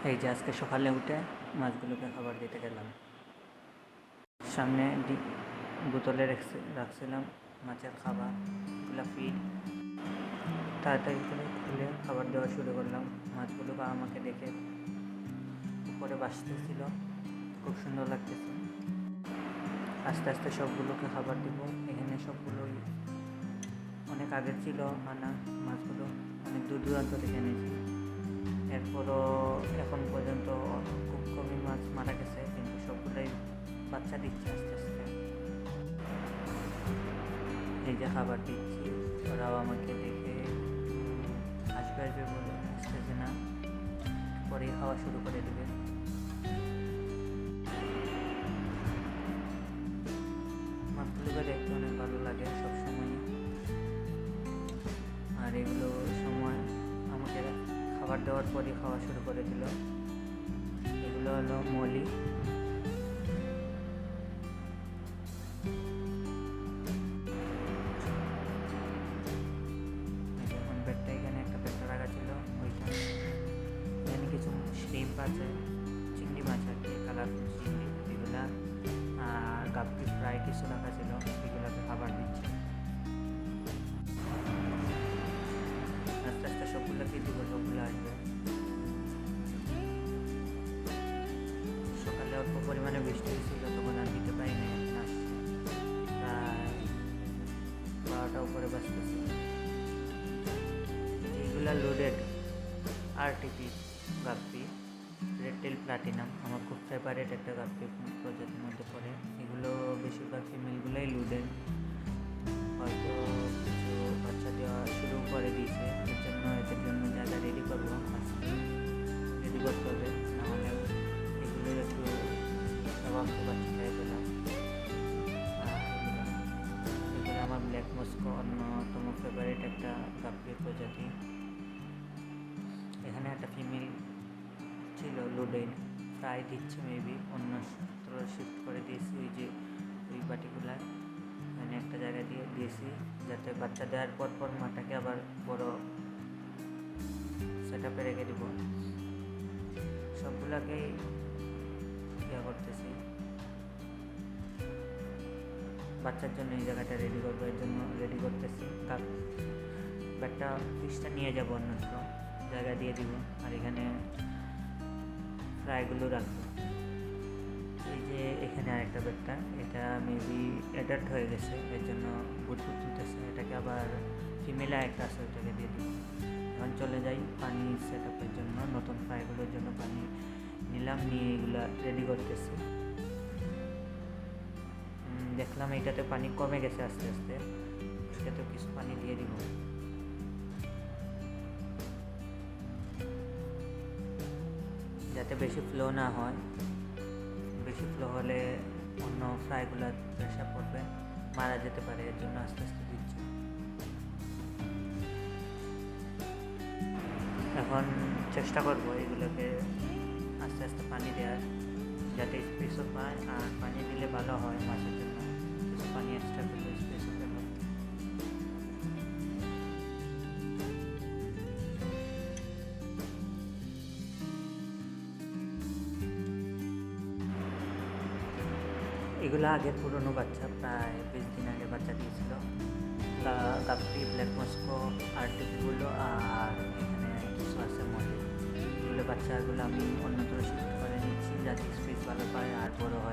এই যে আজকে সকালে উঠে মাছগুলোকে খাবার দিতে গেলাম। সামনে বোতলে রাখছিলাম মাছের খাবার, এগুলো ফিড। তাড়াতাড়ি করে খুলে খাবার দেওয়া শুরু করলাম। মাছগুলো আমাকে দেখে উপরে ভাসতেছিল, খুব সুন্দর লাগতেছে। আস্তে আস্তে সবগুলোকে খাবার দিব। এখানে সবগুলোই অনেক আগের ছিল আনা মাছগুলো, অনেক দূর দূরান্ত থেকে এনেছি। এরপরও এখন পর্যন্ত খুব কমই মাছ মারা গেছে, কিন্তু সবগুলোই বাচ্চা দিচ্ছে আস্তে আস্তে। এই যে খাবার দিচ্ছি, ওরাও আমাকে দেখে আসবে আসবে বলে আসতেছে না, পরেই খাওয়া শুরু করে দেবে। মাছগুলোকে দেখতে অনেক ভালো লাগে সবসময়। আর এগুলো সময় আমাকে খাবার দেওয়ার পরই খাওয়া শুরু করে দিল। এগুলো হলো মলি। এখন পেটটা এখানে একটা পেটটা রাখা ছিল, ওইখানে এখানে কিছু শ্রিম্প আছে, চিংড়ি মাছ আর কি, কালারফুল চিংড়ি, এগুলা আর গাপ্পি ফ্রাই কিছু রাখা ছিল, এগুলোকে খাবার দিচ্ছে। আস্তে আস্তে সবগুলোকে দিব, সবগুলো আসবে। সকালে অল্প পরিমাণে বৃষ্টি হয়েছিল, তখন আর দিতে পারিনি। এখন আসছে প্রায় 12টা উপরে বাজতেছে। এগুলা loaded RTP guppy, red tail platinum, আমার খুব ফেভারিট একটা গাপ্পি প্রজাতির মধ্যে পড়ে। এগুলো বেশিরভাগ ফিমেলগুলোই লোডেড, হয়তো কিছু বাচ্চা দেওয়া শুরু করে দিয়েছে। এদের জন্য জায়গা রেডি করবো, আজকে রেডি করতে হবে, নাহলে এগুলো একটু স্বভাব বাচ্চা খেয়ে পেলাম। এগুলো আমার ব্ল্যাক মস্কো অন্যতম ফেভারিট একটা গাপ্পির প্রজাতি। এখানে একটা ফিমেল ছিল লোডেড, ফ্রাই দিচ্ছে, মেবি অন্য শিফট করে দিয়েছি। ওই যে ওই পার্টিকুলার এখানে একটা জায়গা দিয়েছি, যাতে বাচ্চা দেওয়ার পর মাটাকে আবার বড় সেট আপে রেখে দিব। সবগুলোকেই ইয়ে করতেছি, বাচ্চার জন্য এই জায়গাটা রেডি করবো, এর জন্য রেডি করতেছি। ব্যাগটা ফিশটা নিয়ে যাবো, অন্যত্র জায়গা দিয়ে দিব, আর এখানে ফ্রাইগুলো রাখবো। এই যে এখানে আরেকটা ব্যাগটা, এটা মেবি অ্যাডাল্ট হয়ে গেছে, এর জন্য বুট তুলতেছে। এটাকে আবার ফিমেল একটা আছে, ওইটাকে দিয়ে দিব। এখন চলে যাই পানি সেট আপের জন্য, নতুন ফ্রাইগুলোর জন্য পানি নিলাম, নিয়ে এগুলা রেডি করতেছি। দেখলাম এইটাতে পানি কমে গেছে আস্তে আস্তে, এটাতে কিছু পানি দিয়ে দিব। যাতে বেশি ফ্লো না হয়, বেশি ফ্লো হলে অন্য ফ্রাইগুলোর প্রেশার পড়বে, মারা যেতে পারে, এর জন্য আস্তে আস্তে দিচ্ছি। এখন চেষ্টা করব এগুলোকে আস্তে আস্তে পানি দেওয়ার, যাতে স্পেসও পায়, আর পানি দিলে ভালো হয় মাছের জন্য, কিছু পানি এক্সট্রা পেলে স্পেসও পেল। এগুলো আগের পুরনো বাচ্চা, প্রায় 20 দিন আগে বাচ্চা দিয়েছিল। গাপ্পি, ব্ল্যাক মস্কো, আরটিপিগুলো, আর এখানে কিছু আছে মলি। এগুলো বাচ্চাগুলো আমি অন্যত্র শিফট করে নিচ্ছি, যাতে স্পেস ভালো পায় আর বড়ো হয়।